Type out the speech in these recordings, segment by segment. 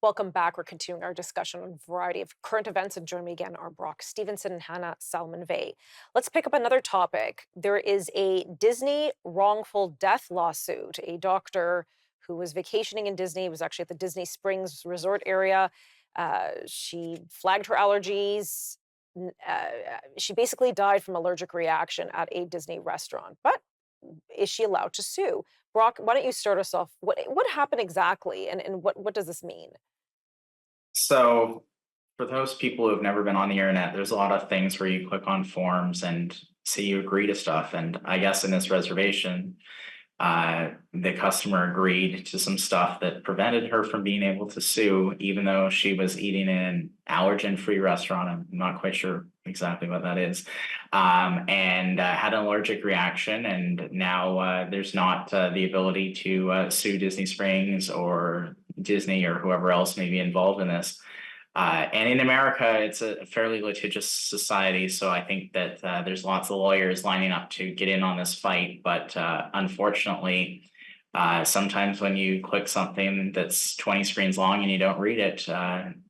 Welcome back. We're continuing our discussion on a variety of current events, and join me again are Stephenson and Hannah Salamon-Vegh. Let's pick up another topic. There is a Disney wrongful death lawsuit. A doctor who was vacationing in Disney, was actually at the Disney Springs resort area. She flagged her allergies. She basically died from allergic reaction at a Disney restaurant. But is she allowed to sue? Brock, why don't you start us off? What happened exactly, and what does this mean? So, for those people who've never been on the internet, there's a lot of things where you click on forms and say you agree to stuff. And I guess in this reservation, the customer agreed to some stuff that prevented her from being able to sue, even though she was eating in an allergen-free restaurant. I'm not quite sure exactly what that is, and had an allergic reaction. And now there's not the ability to sue Disney Springs or Disney or whoever else may be involved in this. And in America, it's a fairly litigious society, so I think that there's lots of lawyers lining up to get in on this fight. But unfortunately, sometimes when you click something that's 20 screens long and you don't read it,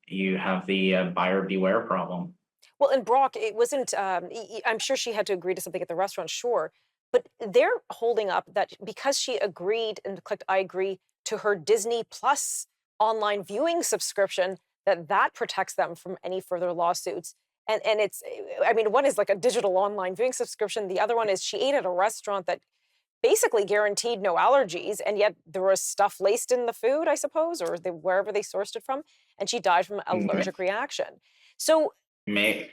you have the buyer beware problem. Well, and Brock, it wasn't. I'm sure she had to agree to something at the restaurant, sure, but they're holding up that because she agreed and clicked "I agree" to her Disney Plus online viewing subscription, that protects them from any further lawsuits. And it's, I mean, one is like a digital online viewing subscription. The other one is she ate at a restaurant that basically guaranteed no allergies, and yet there was stuff laced in the food, I suppose, or wherever they sourced it from, and she died from an allergic reaction. So, May,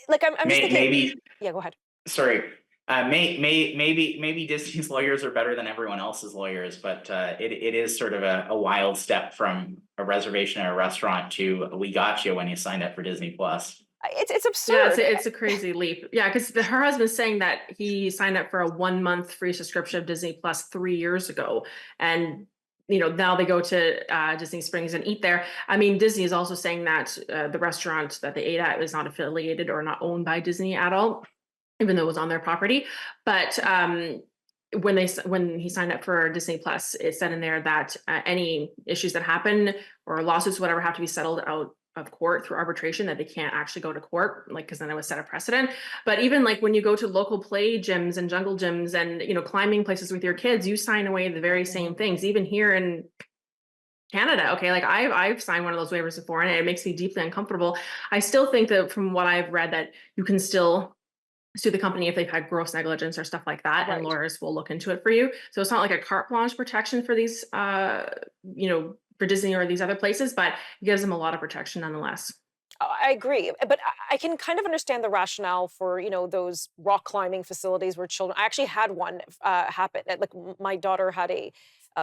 like, I'm just thinking, maybe yeah, go ahead. sorry. Maybe Disney's lawyers are better than everyone else's lawyers, but it is sort of a wild step from a reservation at a restaurant to we got you when you signed up for Disney Plus. It's Yeah, it's absurd. a, it's a crazy leap. Yeah, because her husband's saying that he signed up for a 1 month free subscription of Disney Plus 3 years ago, and now they go to Disney Springs and eat there. I mean, Disney is also saying that the restaurant that they ate at is not affiliated or not owned by Disney at all, even though it was on their property. But when he signed up for Disney Plus, it said in there that any issues that happen or lawsuits, whatever, have to be settled out of court through arbitration, that they can't actually go to court, like, because then it would set a precedent. But even like when you go to local play gyms and jungle gyms and climbing places with your kids, you sign away the very same things. Even here in Canada, okay, like I've signed one of those waivers before, and it makes me deeply uncomfortable. I still think that from what I've read, that you can still sue the company if they've had gross negligence or stuff like that, and Right. lawyers will look into it for you. So it's not like a carte blanche protection for these for Disney or these other places, but it gives them a lot of protection nonetheless. I agree, but I can kind of understand the rationale for, those rock climbing facilities where children. I actually had one happen. Like my daughter had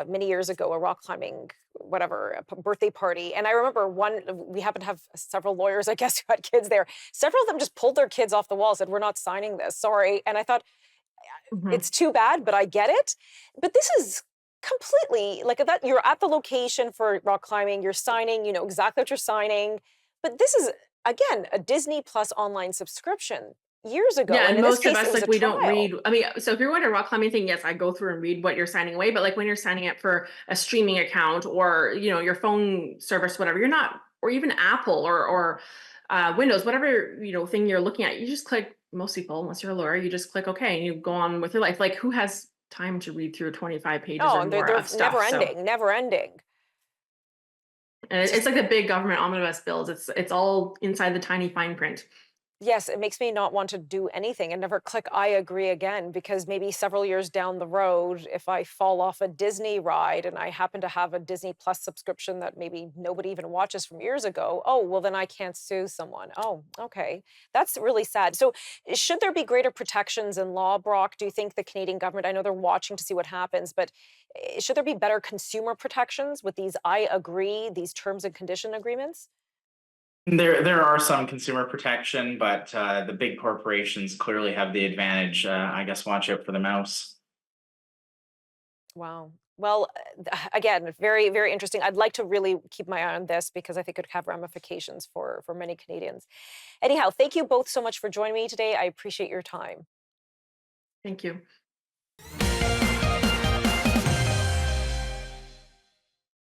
many years ago, a rock climbing whatever birthday party, and I remember one. We happened to have several lawyers, I guess, who had kids there. Several of them just pulled their kids off the wall, said, "We're not signing this, sorry." And I thought, Mhm. it's too bad, but I get it. But this is completely like that. You're at the location for rock climbing, you're signing, you know exactly what you're signing. But this is, again, a Disney Plus online subscription years ago. Yeah, And and in this most of case, it us, was a like, we don't trial. read. I mean, so if you're going to a rock climbing thing, yes, I go through and read what you're signing away. But like when you're signing up for a streaming account or your phone service, whatever, you're not, or even Apple or Windows, whatever thing you're looking at, you just click. Most people, unless you're a lawyer, you just click OK and you go on with your life. Like, who has time to read through 25 pages Oh, or and they're, more they're of never stuff? So, ending, never ending. and It's it's just, like the big government omnibus bills. It's all inside the tiny fine print. yes, it makes me not want to do anything and never click "I agree" again, because maybe several years down the road, if I fall off a Disney ride and I happen to have a Disney Plus subscription that maybe nobody even watches from years ago, oh, well, then I can't sue someone. Oh, okay. That's really sad. So, should there be greater protections in law, Brock? Do you think the Canadian government, I know they're watching to see what happens, but should there be better consumer protections with these "I agree," these terms and condition agreements? There are some consumer protection, but the big corporations clearly have the advantage. I guess watch out for the mouse. Wow. Well, again, very, very interesting. I'd like to really keep my eye on this because I think it could have ramifications for many Canadians. Anyhow, thank you both so much for joining me today. I appreciate your time. Thank you.